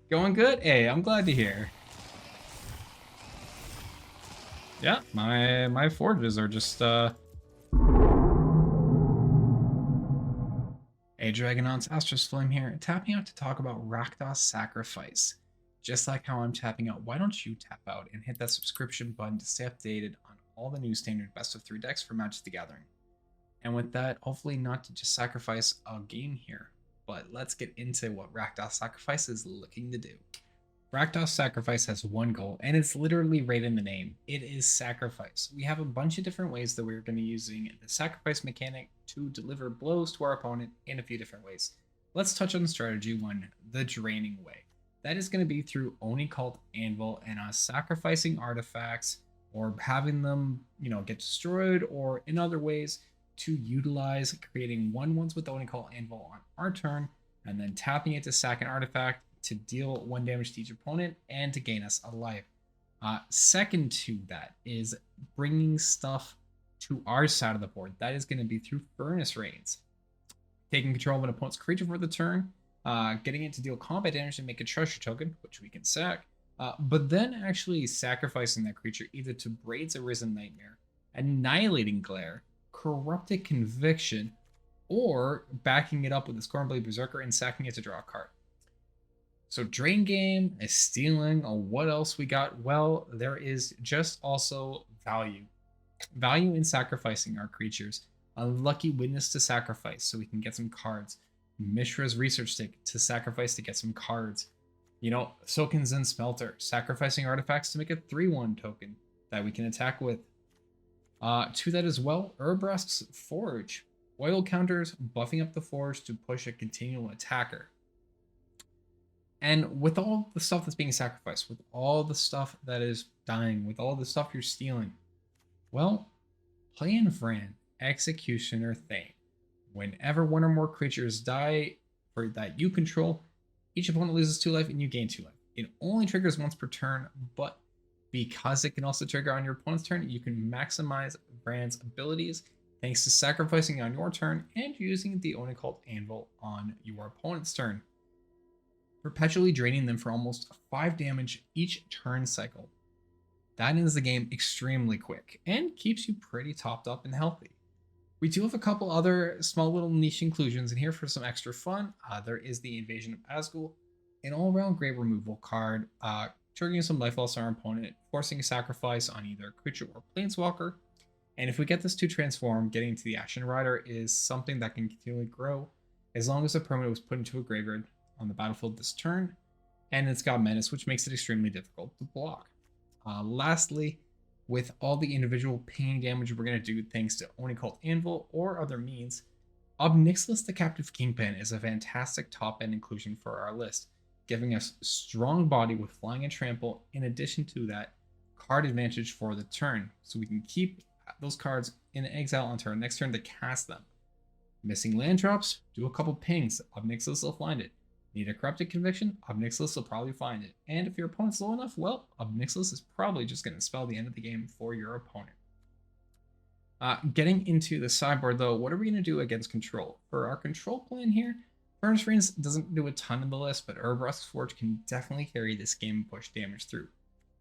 Going good? Hey, I'm glad to hear. Yeah, my forges are just Hey Dragonauts, Astralsflame here, tapping out to talk about Rakdos Sacrifice. Just like how I'm tapping out, why don't you tap out and hit that subscription button to stay updated on all the new standard best of 3 decks for Magic the Gathering. And with that, hopefully not to just sacrifice a game here, but let's get into what Rakdos Sacrifice is looking to do. Rakdos Sacrifice has one goal, and it's literally right in the name. It is sacrifice. We have a bunch of different ways that we're going to be using the sacrifice mechanic to deliver blows to our opponent in a few different ways. Let's touch on strategy one, the draining way. That is going to be through Oni-cult Anvil and us sacrificing artifacts or having them, get destroyed, or in other ways to utilize creating 1/1s with Oni-cult Anvil on our turn, and then tapping it to sack an artifact to deal 1 damage to each opponent and to gain us a life. Second to that is bringing stuff to our side of the board. That is going to be through Furnace Reins. Taking control of an opponent's creature for the turn, getting it to deal combat damage and make a treasure token, which we can sack, but then actually sacrificing that creature either to Braids Arisen Nightmare, Annihilating Glare, Corrupted Conviction, or backing it up with the Scornblade Berserker and sacking it to draw a card. So drain game, is stealing, or what else we got? Well, there is just also value. Value in sacrificing our creatures. Unlucky Witness to sacrifice so we can get some cards. Mishra's Research Stick to sacrifice to get some cards. Soken Zen Smelter, sacrificing artifacts to make a 3/1 token that we can attack with. To that as well, URABRASK'S Forge. Oil counters, buffing up the Forge to push a continual attacker. And with all the stuff that's being sacrificed, with all the stuff that is dying, with all the stuff you're stealing, well, play in Vran, Executioner Thane. Whenever one or more creatures die for that you control, each opponent loses 2 life and you gain 2 life. It only triggers once per turn, but because it can also trigger on your opponent's turn, you can maximize Vran's abilities thanks to sacrificing on your turn and using the Oni-cult Anvil on your opponent's turn, perpetually draining them for almost 5 damage each turn cycle. That ends the game extremely quick and keeps you pretty topped up and healthy. We do have a couple other small little niche inclusions in here for some extra fun. There is the Invasion of Azgul, an all-around great removal card, triggering some life loss on our opponent, forcing a sacrifice on either creature or planeswalker. And if we get this to transform, getting to the Ashen Rider is something that can continually grow as long as the permanent was put into a graveyard on the battlefield this turn, and it's got Menace, which makes it extremely difficult to block. Lastly, with all the individual pain damage we're going to do thanks to Oni-cult Anvil or other means, Ob Nixilis the Captive Kingpin is a fantastic top-end inclusion for our list, giving us strong body with flying and trample, in addition to that, card advantage for the turn, so we can keep those cards in exile on turn next turn to cast them. Missing land drops, do a couple pings, Ob Nixilis will find it. Need a Corrupted Conviction? Ob Nixilis will probably find it. And if your opponent's low enough, well, Ob Nixilis is probably just going to spell the end of the game for your opponent. Getting into the sideboard though, what are we going to do against control? For our control plan here, Furnace Reins doesn't do a ton in the list, but URABRASK'S Forge can definitely carry this game and push damage through.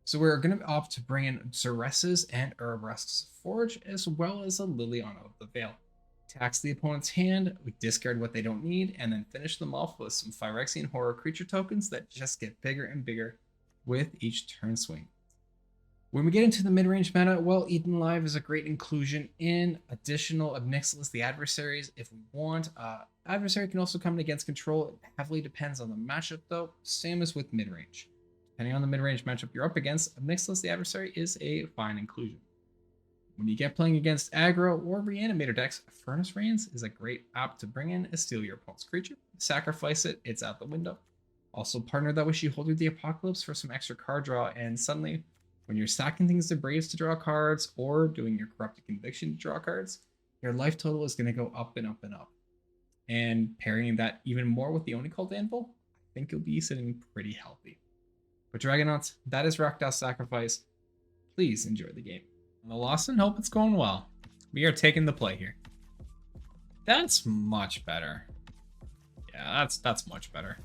So we're going to opt to bring in Xuresis and URABRASK'S Forge, as well as a Liliana of the Veil. Tax the opponent's hand, we discard what they don't need, and then finish them off with some Phyrexian Horror creature tokens that just get bigger and bigger with each turn swing. When we get into the mid-range meta, well, Eden Live is a great inclusion in additional Ob Nixilis the adversaries if we want. Adversary can also come in against control. It heavily depends on the matchup though, same as with mid-range. Depending on the mid-range matchup you're up against, Ob Nixilis the adversary is a fine inclusion. When you get playing against aggro or reanimator decks, Furnace Reins is a great app to bring in and steal your opponent's creature, sacrifice it, it's out the window. Also partner that with Sheholder the Apocalypse for some extra card draw, and suddenly when you're stacking things to Braids to draw cards or doing your Corrupted Conviction to draw cards, your life total is going to go up and up and up. And pairing that even more with the Oni-cult Anvil, I think you'll be sitting pretty healthy. But Dragonauts, that is Rakdos Sacrifice. Please enjoy the game. Well, Lawson, hope it's going well. We are taking the play here. That's much better. Yeah, that's much better.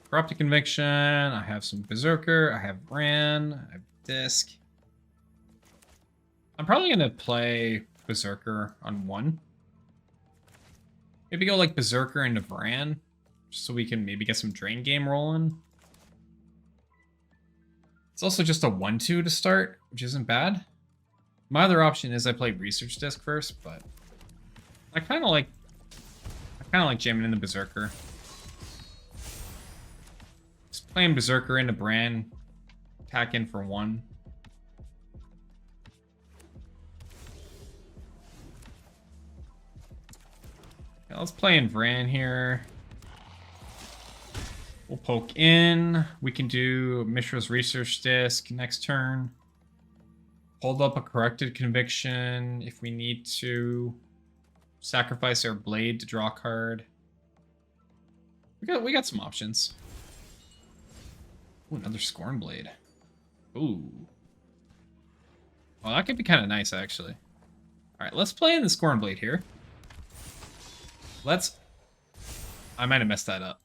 Corrupted Conviction. I have some Berserker. I have Ran. I have Disc. I'm probably going to play Berserker on 1. Maybe go like Berserker into Vran, just so we can maybe get some Drain game rolling. It's also just a 1-2 to start, which isn't bad. My other option is I play Research Disc first, but I kind of like jamming in the Berserker. Just playing Berserker into Bran, attack in for 1. Yeah, let's play in Vran here. We'll poke in. We can do Mishra's Research Disc next turn. Hold up a Corrupted Conviction if we need to. Sacrifice our Blade to draw a card. We got some options. Ooh, another Scorn Blade. Ooh. Well, that could be kind of nice, actually. Alright, let's play in the Scorn Blade here. I might have messed that up.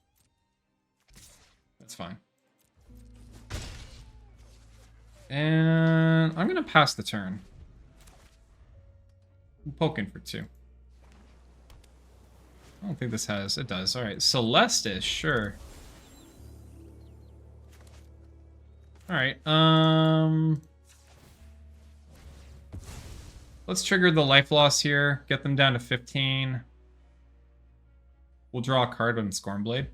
That's fine. And I'm going to pass the turn. I'm poking for 2. I don't think this has... It does. Alright, Celestis, sure. Alright, let's trigger the life loss here. Get them down to 15. We'll draw a card on Scorn Blade.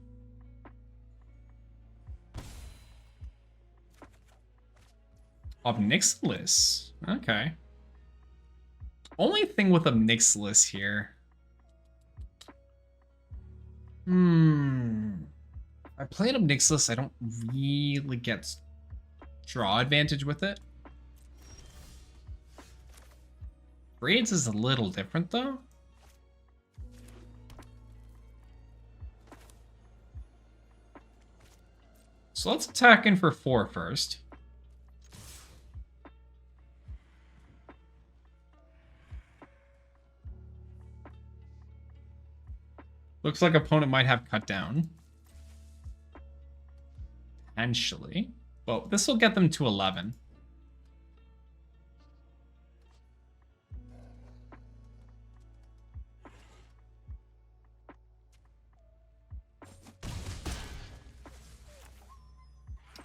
Obnixilis. Okay. Only thing with Obnixilis here. I played Obnixilis. I don't really get draw advantage with it. Braids is a little different though. So let's attack in for 4 first. Looks like opponent might have cut down. Potentially. Well, this will get them to 11.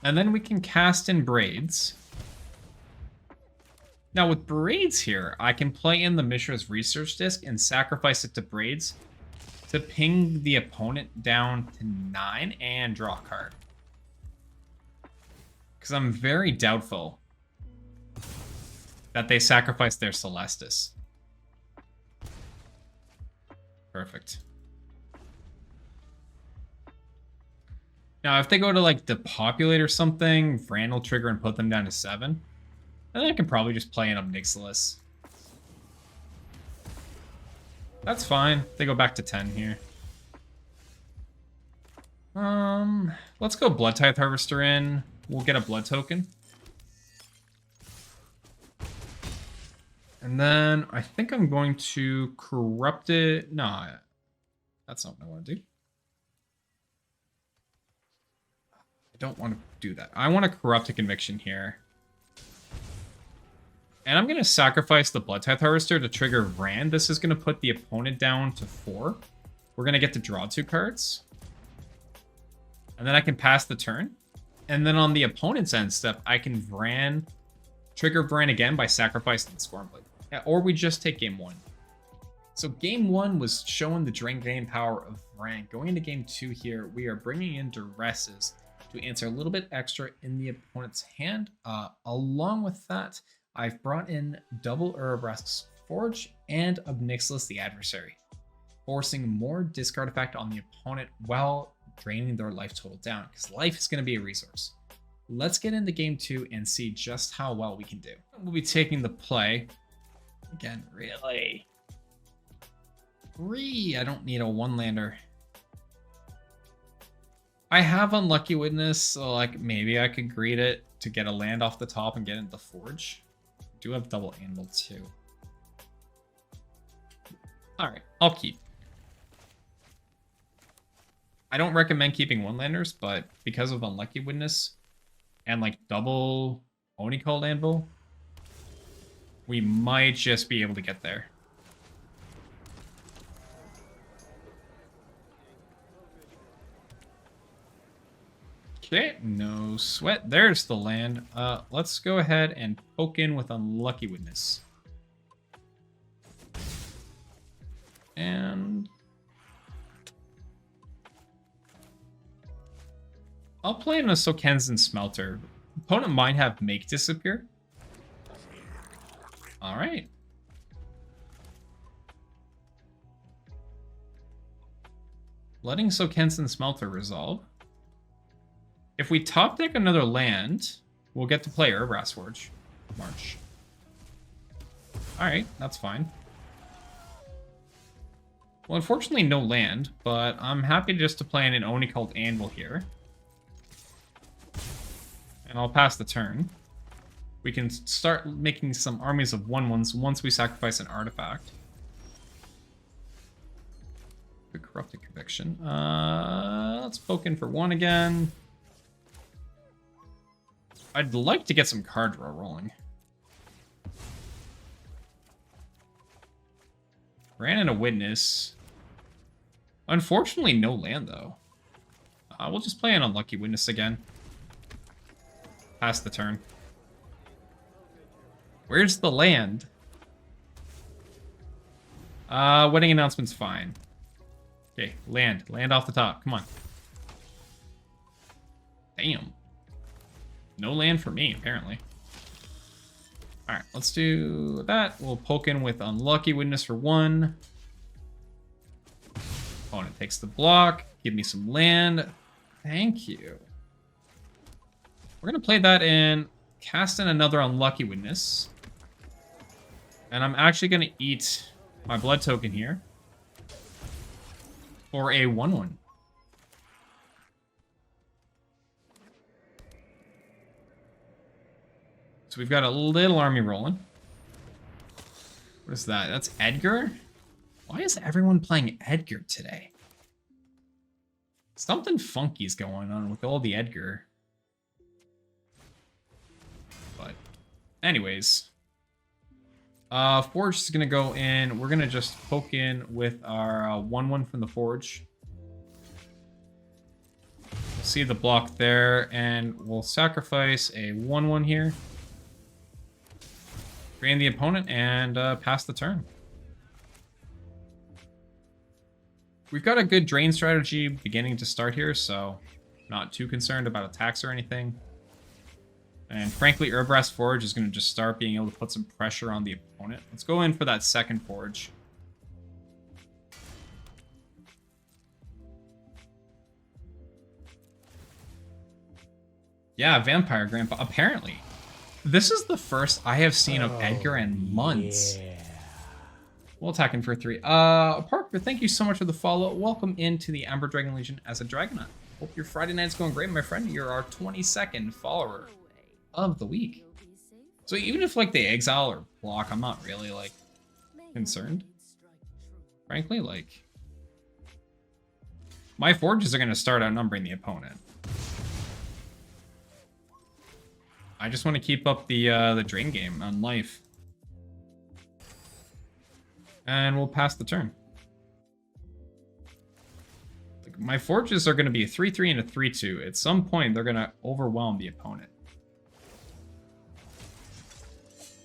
And then we can cast in Braids. Now with Braids here, I can play in the Mishra's Research Disc and sacrifice it to Braids to ping the opponent down to 9 and draw a card. Because I'm very doubtful that they sacrifice their Celestis. Perfect. Now, if they go to, like, Depopulate or something, Vran will trigger and put them down to 7. And then I can probably just play an Obnixilis. That's fine. They go back to 10 here. Let's go Bloodtithe Harvester in. We'll get a blood token. And then I think I'm going to corrupt it. No, that's not what I want to do. I don't want to do that. I want to corrupt a conviction here. And I'm going to sacrifice the Bloodtithe Harvester to trigger Vran. This is going to put the opponent down to 4. We're going to get to draw 2 cards. And then I can pass the turn. And then on the opponent's end step, I can trigger Vran again by sacrificing the Scorn Blade. Yeah, or we just take game 1. So game 1 was showing the drain game power of Vran. Going into game 2 here, we are bringing in Duresses to answer a little bit extra in the opponent's hand. Along with that, I've brought in double URABRASK'S Forge and Obnixilis the Adversary, forcing more discard effect on the opponent while draining their life total down, because life is going to be a resource. Let's get into game 2 and see just how well we can do. We'll be taking the play. Again, really? 3, I don't need a 1-lander. I have Unlucky Witness, so like maybe I could greet it to get a land off the top and get into the Forge. I do have double Anvil too. Alright, I'll keep. I don't recommend keeping one-landers, but because of Unlucky Witness and like double Oni-cult Anvil, we might just be able to get there. Okay, no sweat. There's the land. Let's go ahead and poke in with Unlucky Witness. And I'll play in a Sokensen Smelter. Opponent might have Make disappear. Alright. Letting Sokensen Smelter resolve. If we top deck another land, we'll get to play URABRASK'S Forge. March. Alright, that's fine. Well, unfortunately no land, but I'm happy just to play in an Oni-cult Anvil here. And I'll pass the turn. We can start making some armies of 1/1s once we sacrifice an artifact. The Corrupted Conviction. Let's poke in for 1 again. I'd like to get some card draw rolling. Ran in a Witness. Unfortunately, no land, though. We'll just play an Unlucky Witness again. Pass the turn. Where's the land? Wedding announcement's fine. Okay, land. Land off the top. Come on. Damn. No land for me, apparently. Alright, let's do that. We'll poke in with Unlucky Witness for 1. Opponent takes the block. Give me some land. Thank you. We're going to play that in, cast in another Unlucky Witness. And I'm actually going to eat my blood token here for a 1/1. So we've got a little army rolling. What is that? That's Edgar? Why is everyone playing Edgar today? Something funky's going on with all the Edgar. But anyways. Forge is going to go in. We're going to just poke in with our 1/1 from the Forge. See the block there, and we'll sacrifice a 1/1 here. Drain the opponent and pass the turn. We've got a good drain strategy beginning to start here, so not too concerned about attacks or anything. And frankly, URABRASK'S Forge is going to just start being able to put some pressure on the opponent. Let's go in for that second Forge. Yeah, Vampire Grandpa, apparently. This is the first I have seen of Edgar in months. Yeah. We'll attack in for 3. Parker, thank you so much for the follow. Welcome into the Amber Dragon Legion as a Dragonaut. Hope your Friday night's going great, my friend. You're our 22nd follower of the week. So even if like they exile or block, I'm not really like concerned. Frankly, like my Forges are going to start outnumbering the opponent. I just want to keep up the drain game on life. And we'll pass the turn. My Forges are going to be a 3/3 and a 3/2. At some point, they're going to overwhelm the opponent.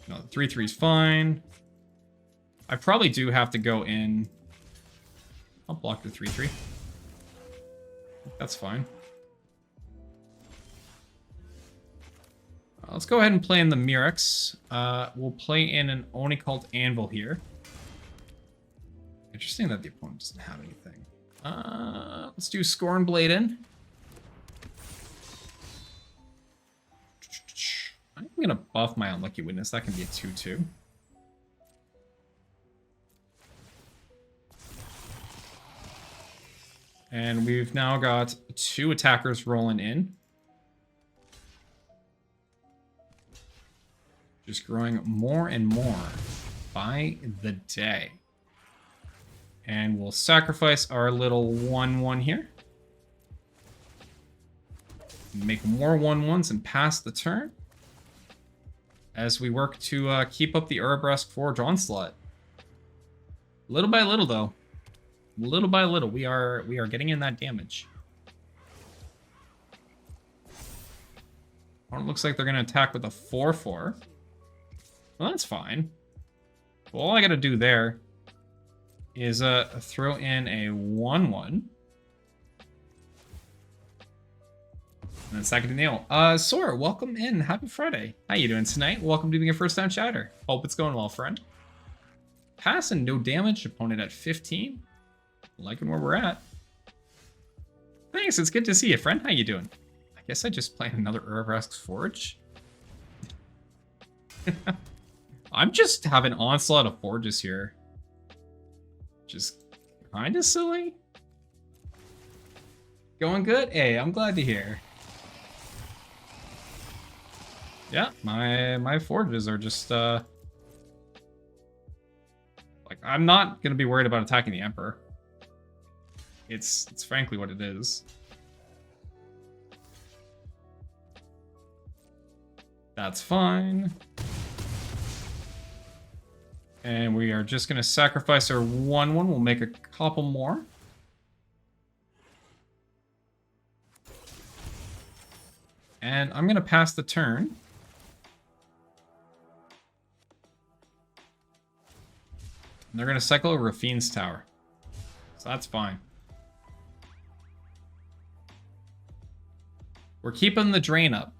No, the 3/3 is fine. I probably do have to go in. I'll block the 3/3. That's fine. Let's go ahead and play in the Murex. We'll play in an Oni-cult Anvil here. Interesting that the opponent doesn't have anything. Let's do Scorn Blade in. I'm going to buff my Unlucky Witness. That can be a 2/2. And we've now got 2 attackers rolling in. Just growing more and more by the day. And we'll sacrifice our little 1/1 here. Make more 1/1s and pass the turn as we work to keep up the URABRASK Forge onslaught. Little by little, though. Little by little, we are getting in that damage. It looks like they're going to attack with a 4/4. Well, that's fine. Well, all I got to do there is throw in a 1/1. And then second to nail. Sora, welcome in. Happy Friday. How you doing tonight? Welcome to being a first-time chatter. Hope it's going well, friend. Pass and no damage. Opponent at 15. Liking where we're at. Thanks, it's good to see you, friend. How you doing? I guess I just played another URABRASK'S Forge. I'm just having onslaught of forges here. Just kind of silly. Going good? Hey, I'm glad to hear. Yeah, my forges are just like, I'm not gonna be worried about attacking the Emperor. It's frankly what it is. That's fine. And we are just gonna sacrifice our 1/1. We'll make a couple more. And I'm gonna pass the turn. And they're gonna cycle over Rafine's Tower. So that's fine. We're keeping the drain up.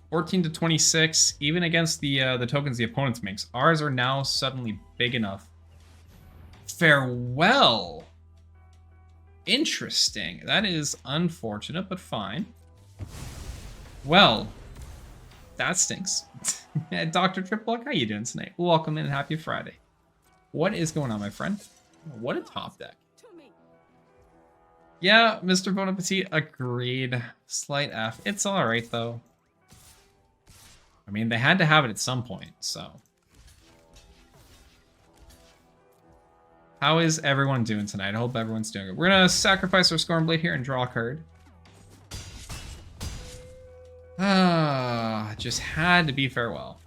14 to 26, even against the tokens the opponents makes. Ours are now suddenly big enough. Farewell. Interesting. That is unfortunate, but fine. Well, that stinks. Dr. Triplock, how you doing tonight? Welcome in and happy Friday. What is going on, my friend? What a top deck. Yeah, Mr. Bon Appetit, agreed. Slight F. It's alright, though. I mean, they had to have it at some point, so. How is everyone doing tonight? I hope everyone's doing good. We're going to sacrifice our Scorn Blade here and draw a card. Just had to be farewell.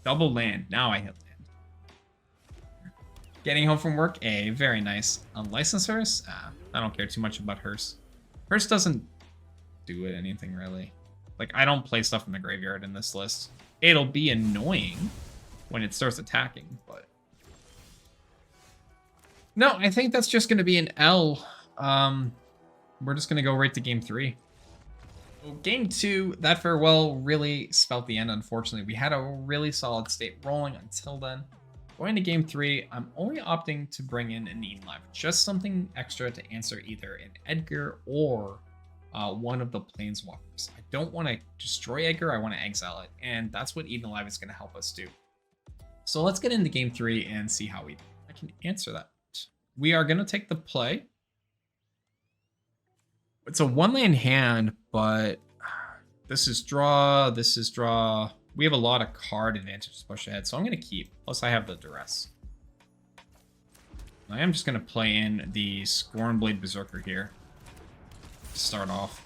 Double land. Now I hit land. Getting home from work. Very nice. Unlicensed Hearse? I don't care too much about Hearse. Hearse doesn't do anything really. Like, I don't play stuff in the graveyard in this list. It'll be annoying when it starts attacking, but... No, I think that's just going to be an L. We're just going to go right to game 3. So game 2, that farewell really spelt the end, unfortunately. We had a really solid state rolling until then. Going to game 3, I'm only opting to bring in an Eden Live. Just something extra to answer either an Edgar or... one of the Planeswalkers. I don't want to destroy Edgar, I want to exile it, and that's what Eden Alive is going to help us do. So let's get into game 3 and see how I can answer that. We are going to take the play. It's a 1-land hand, but this is draw, this is draw. We have a lot of card advantage to push ahead, so I'm going to keep. Plus I have the Duress. I am just going to play in the Scornblade Berserker here. Start off.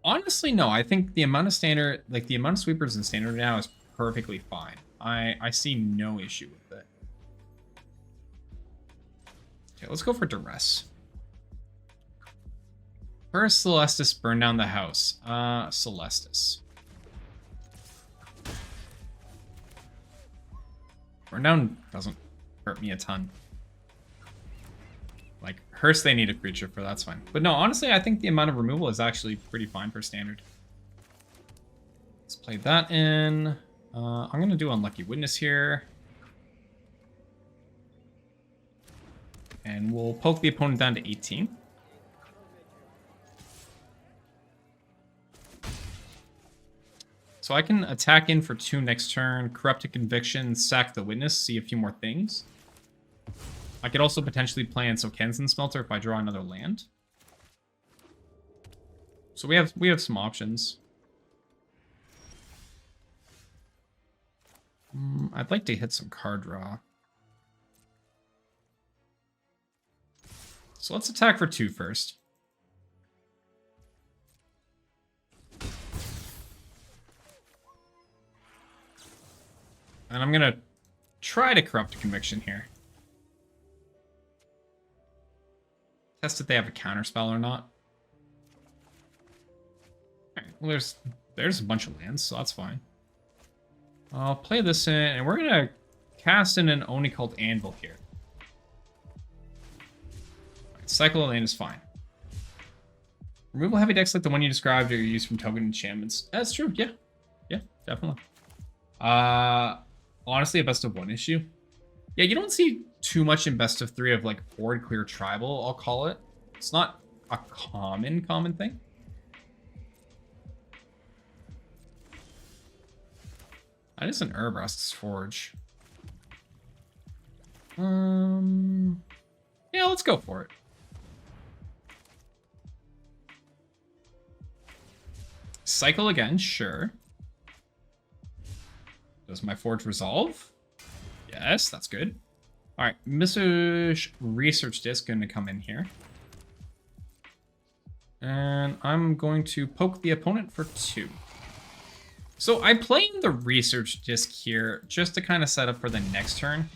Honestly, no. I think the amount of standard, like the amount of sweepers in standard now is perfectly fine. I see no issue with it. Okay, let's go for Duress. First, Celestis burn down the house. Celestis. Burn down doesn't hurt me a ton. Like, Hearse, they need a creature for, that's fine. But no, honestly, I think the amount of removal is actually pretty fine for standard. Let's play that in. I'm going to do Unlucky Witness here. And we'll poke the opponent down to 18. So I can attack in for 2 next turn, Corrupted Conviction, sack the Witness, see a few more things. I could also potentially play in Sokensen Smelter if I draw another land. So we have some options. I'd like to hit some card draw. So let's attack for 2 first. And I'm going to try to corrupt Conviction here. Test if they have a counterspell or not. Alright, well, there's a bunch of lands, so that's fine. I'll play this in, and we're going to cast in an Oni-cult Anvil here. Right, cycle of land is fine. Removal heavy decks like the one you described are used from token enchantments. That's true, yeah. Yeah, definitely. Honestly, a best of 1 issue. Yeah, you don't see too much in best of 3 of like board clear tribal, I'll call it. It's not a common thing. That is an URABRASK'S Forge. Yeah, let's go for it. Cycle again, sure. Does my Forge resolve? Yes, that's good. All right, Mr. Research Disc going to come in here. And I'm going to poke the opponent for 2. So I play in the Research Disc here just to kind of set up for the next turn.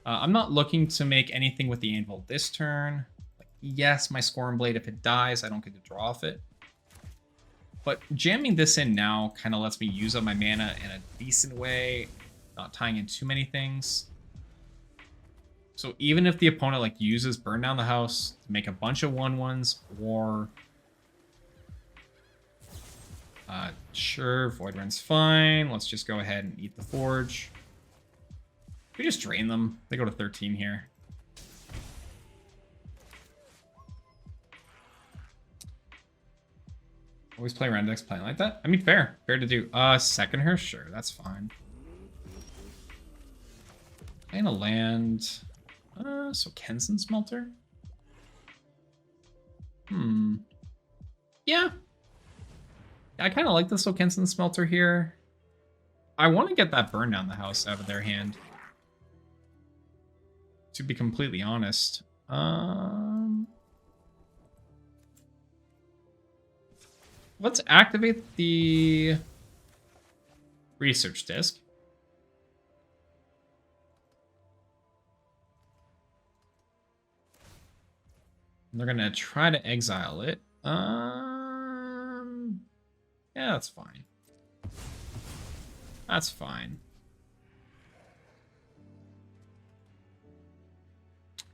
I'm not looking to make anything with the Anvil this turn. Like, yes, my Scorn Blade, if it dies, I don't get to draw off it. But jamming this in now kind of lets me use up my mana in a decent way, not tying in too many things. So even if the opponent like uses Burn Down the House to make a bunch of 1/1s, or sure, Void Rend's fine. Let's just go ahead and eat the Forge. We just drain them. They go to 13 here. Always play around decks playing like that. I mean, fair to do. Second her, sure, that's fine. Playing a land. So Kensen Smelter. Yeah. I kind of like the Sokensen Smelter here. I want to get that Burn Down the House out of their hand, to be completely honest. Let's activate the Research Disc. And they're going to try to exile it. Yeah, that's fine. That's fine.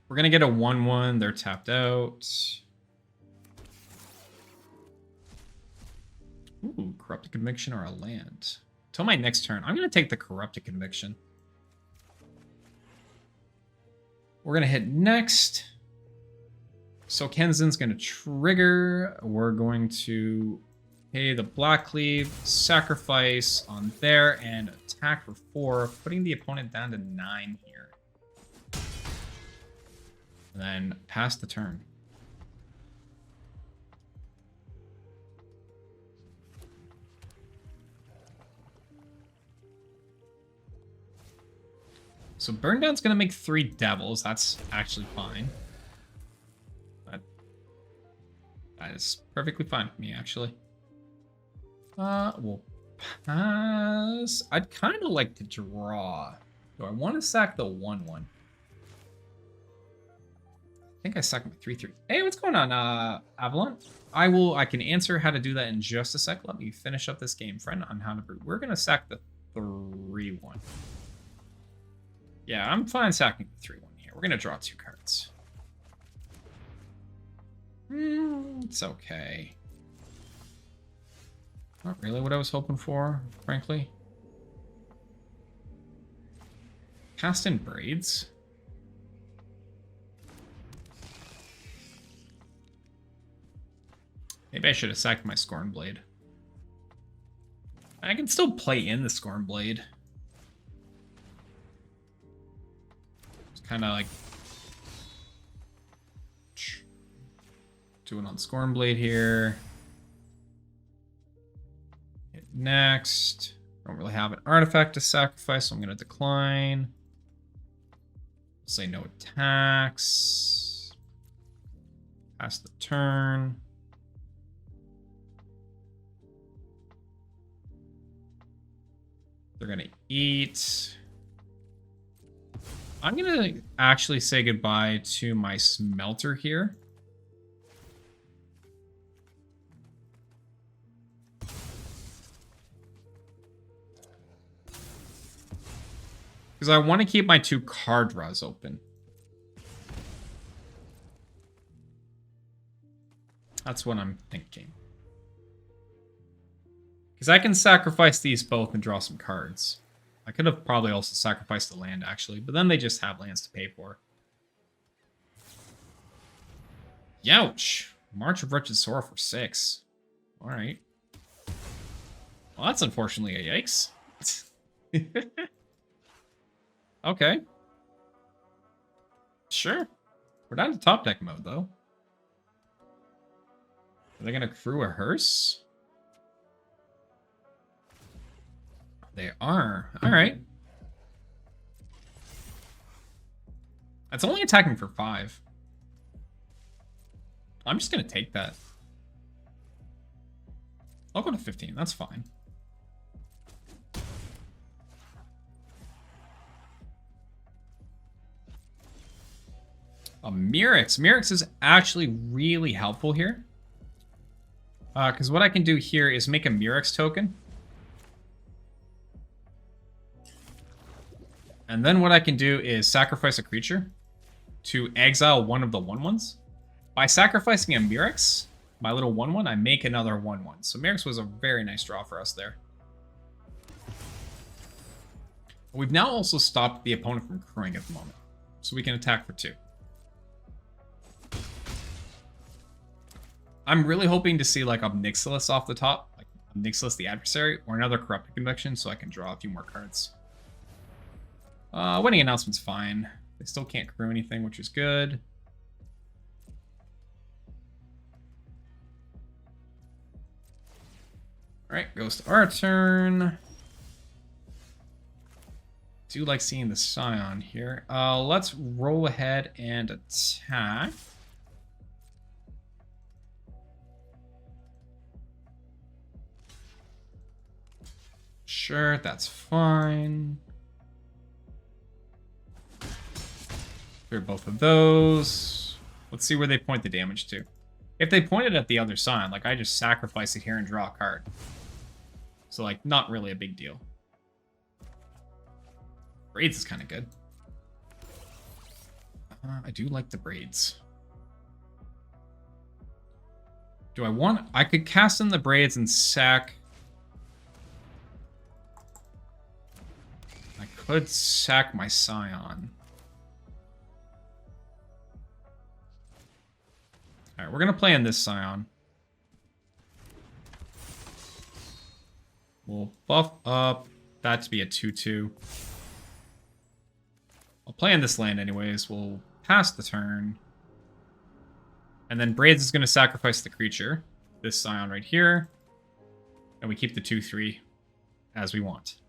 We're going to get a 1/1. They're tapped out. Ooh, Corrupted Conviction or a land. Till my next turn, I'm going to take the Corrupted Conviction. We're going to hit next. So Kenzen's going to trigger. We're going to pay the Blackcleave Sacrifice on there and attack for 4, putting the opponent down to 9 here. And then pass the turn. So Burn Down's going to make 3 Devils. That's actually fine. That is perfectly fine with me, actually. We'll pass. I'd kind of like to draw. Do I want to sack the 1/1? I think I sacked my 3/3. Hey, what's going on, Avalon? I can answer how to do that in just a sec. Let me finish up this game, friend, on how to brew. We're going to sack the 3/1. Yeah, I'm fine sacking the 3/1 here. We're going to draw 2 cards. It's okay. Not really what I was hoping for, frankly. Cast in Braids. Maybe I should have sacked my Scorn Blade. I can still play in the Scorn Blade. It's kind of like doing on Scorn Blade here. Hit next. Don't really have an artifact to sacrifice, so I'm going to decline. Say no attacks. Pass the turn. They're gonna eat. I'm gonna actually say goodbye to my smelter here. Because I want to keep my 2 card draws open. That's what I'm thinking. Because I can sacrifice these both and draw some cards. I could have probably also sacrificed the land, actually. But then they just have lands to pay for. Youch! March of Wretched Sorrow for 6. Alright. Well, that's unfortunately a yikes. Okay. Sure. We're down to top deck mode, though. Are they going to crew a hearse? They are. Alright. That's only attacking for 5. I'm just going to take that. I'll go to 15. That's fine. Mirrex. Mirrex is actually really helpful here. Because what I can do here is make a Mirrex token. And then what I can do is sacrifice a creature to exile one of the 1/1s. By sacrificing a Mirrex, my little 1/1, I make another 1/1. So Mirrex was a very nice draw for us there. We've now also stopped the opponent from crewing at the moment. So we can attack for 2. I'm really hoping to see like a Nixilis off the top, like Nixilis the adversary, or another Corrupted Conviction, so I can draw a few more cards. Winning Announcement's fine. They still can't crew anything, which is good. Alright, goes to our turn. Do like seeing the Scion here. Let's roll ahead and attack. Sure, that's fine. Clear both of those. Let's see where they point the damage to. If they point it at the other side, like I just sacrifice it here and draw a card. So like, not really a big deal. Braids is kind of good. I do like the Braids. Do I want... I could cast in the Braids and sack... I could sack my Scion. Alright, we're going to play in this Scion. We'll buff up that to be a 2/2. I'll play in this land anyways. We'll pass the turn. And then Braids is going to sacrifice the creature. This Scion right here. And we keep the 2/3 as we want.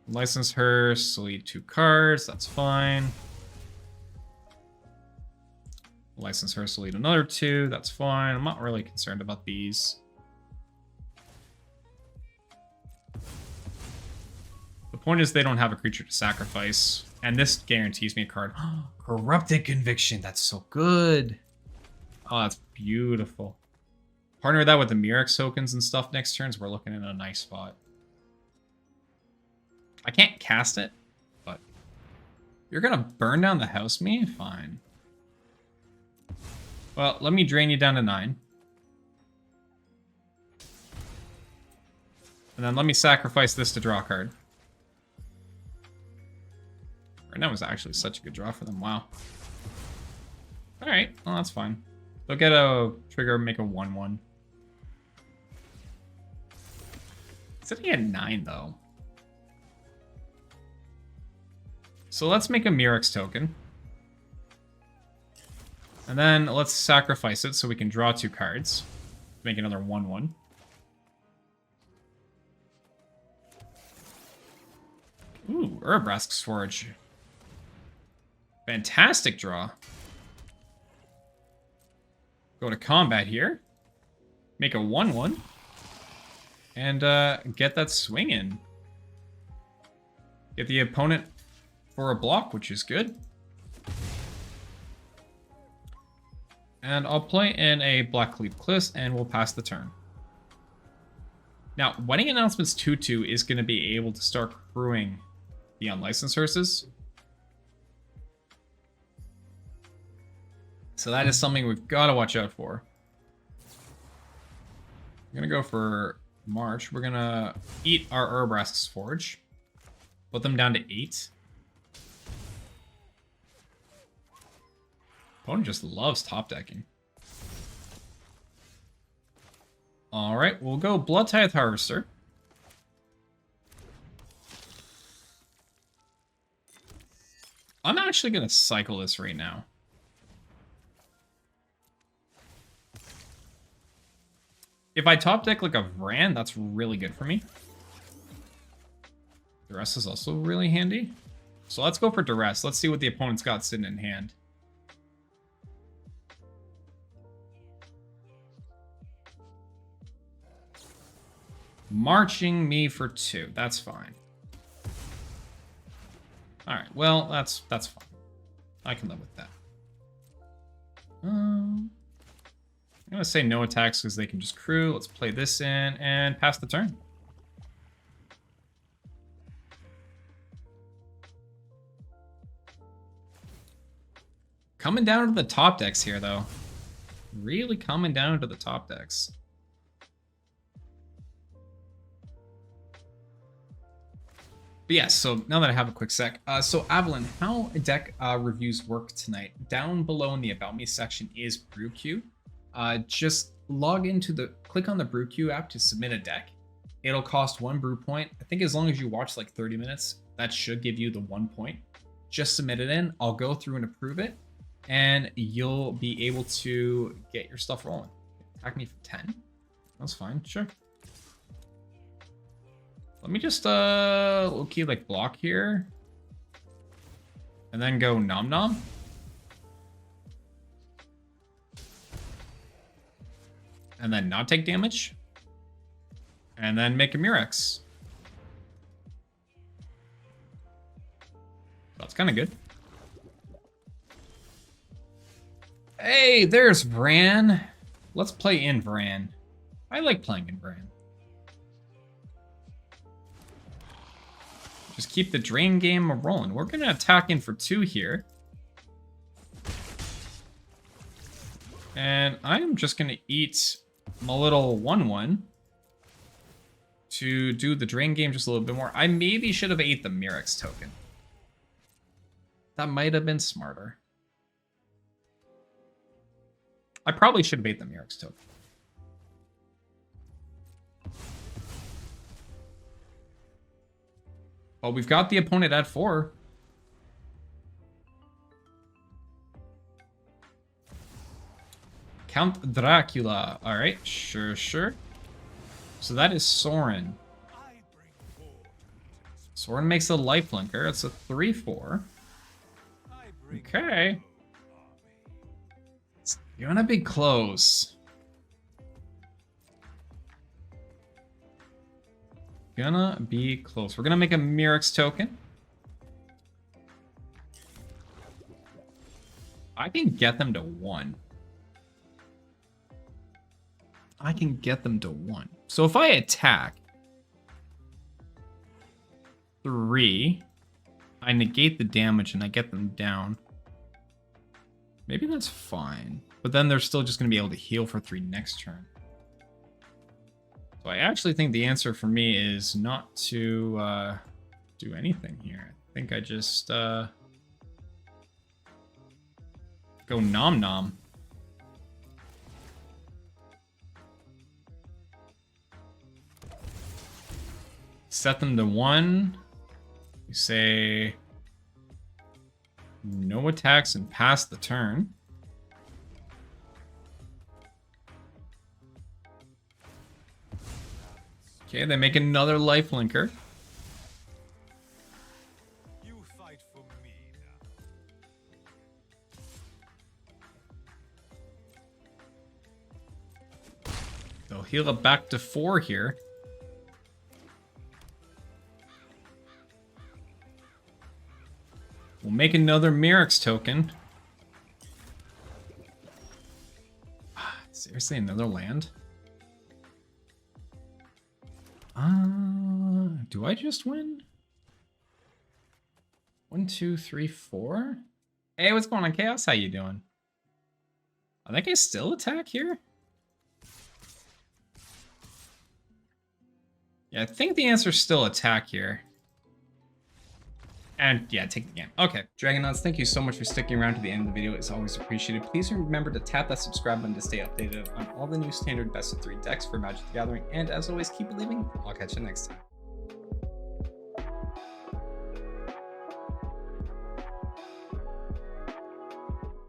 License her, delete 2 cards, that's fine. License her, delete another 2, that's fine. I'm not really concerned about these. The point is they don't have a creature to sacrifice. And this guarantees me a card. Corrupted Conviction, that's so good. Oh, that's beautiful. Partner that with the Mirrex tokens and stuff next turns, we're looking in a nice spot. I can't cast it, but you're gonna burn down the house me? Fine. Well, let me drain you down to 9. And then let me sacrifice this to draw a card. Right now was actually such a good draw for them. Wow. Alright, well that's fine. They'll get a trigger, make a 1/1. Said he had 9 though. So let's make a Mirrex token. And then let's sacrifice it so we can draw 2 cards. Make another 1/1. Ooh, URABRASK'S Forge. Fantastic draw. Go to combat here. Make a 1/1. And get that swing in. Get the opponent for a block, which is good. And I'll play in a Blackcleave Cliffs, and we'll pass the turn. Now, Wedding Announcements 2/2 is going to be able to start crewing the unlicensed hearses. So that is something we've got to watch out for. I'm going to go for March. We're going to eat our URABRASK'S Forge. Put them down to 8. Opponent just loves top decking. Alright, we'll go Bloodtithe Harvester. I'm actually going to cycle this right now. If I top deck like a Vran, that's really good for me. Duress is also really handy. So let's go for Duress. Let's see what the opponent's got sitting in hand. Marching me for 2. That's fine. Alright, well, that's fine. I can live with that. I'm going to say no attacks because they can just crew. Let's play this in and pass the turn. Coming down to the top decks here, though. Really coming down to the top decks. But yeah, so now that I have a quick sec. So Avalon, how deck reviews work tonight? Down below in the About Me section is BrewQ. Just click on the BrewQ app to submit a deck. It'll cost 1 brew point. I think as long as you watch like 30 minutes, that should give you the 1 point. Just submit it in. I'll go through and approve it. And you'll be able to get your stuff rolling. Attack me for 10. That's fine, sure. Let me just low-key like block here. And then go Nom Nom. And then not take damage. And then make a Murex. That's kind of good. Hey, there's Vran. Let's play in Vran. I like playing in Vran. Just keep the drain game rolling. We're going to attack in for 2 here. And I'm just going to eat my little 1/1 to do the drain game just a little bit more. I maybe should have ate the Murex token. That might have been smarter. I probably should have ate the Murex token. Well, we've got the opponent at 4. Count Dracula. All right, sure. So that is Sorin. Sorin makes a lifelinker. It's a 3/4. Okay. It's gonna be close. Gonna be close. We're gonna make a Murex token. I can get them to 1. I can get them to 1. So if I attack 3, I negate the damage and I get them down. Maybe that's fine. But then they're still just going to be able to heal for 3 next turn. So I actually think the answer for me is not to do anything here. I think I just go Nom Nom. Set them to 1. You say no attacks and pass the turn. Okay, they make another lifelinker. You fight for me now. heal it back to 4 here. We'll make another Mirrex token. Seriously, another land? Do I just win? 1, 2, 3, 4? Hey, what's going on, Chaos? How you doing? I think I still attack here. Yeah, I think the answer is still attack here. And yeah, take the game. Okay, Dragonauts, thank you so much for sticking around to the end of the video. It's always appreciated. Please remember to tap that subscribe button to stay updated on all the new standard best of 3 decks for Magic the Gathering. And as always, keep believing. I'll catch you next time.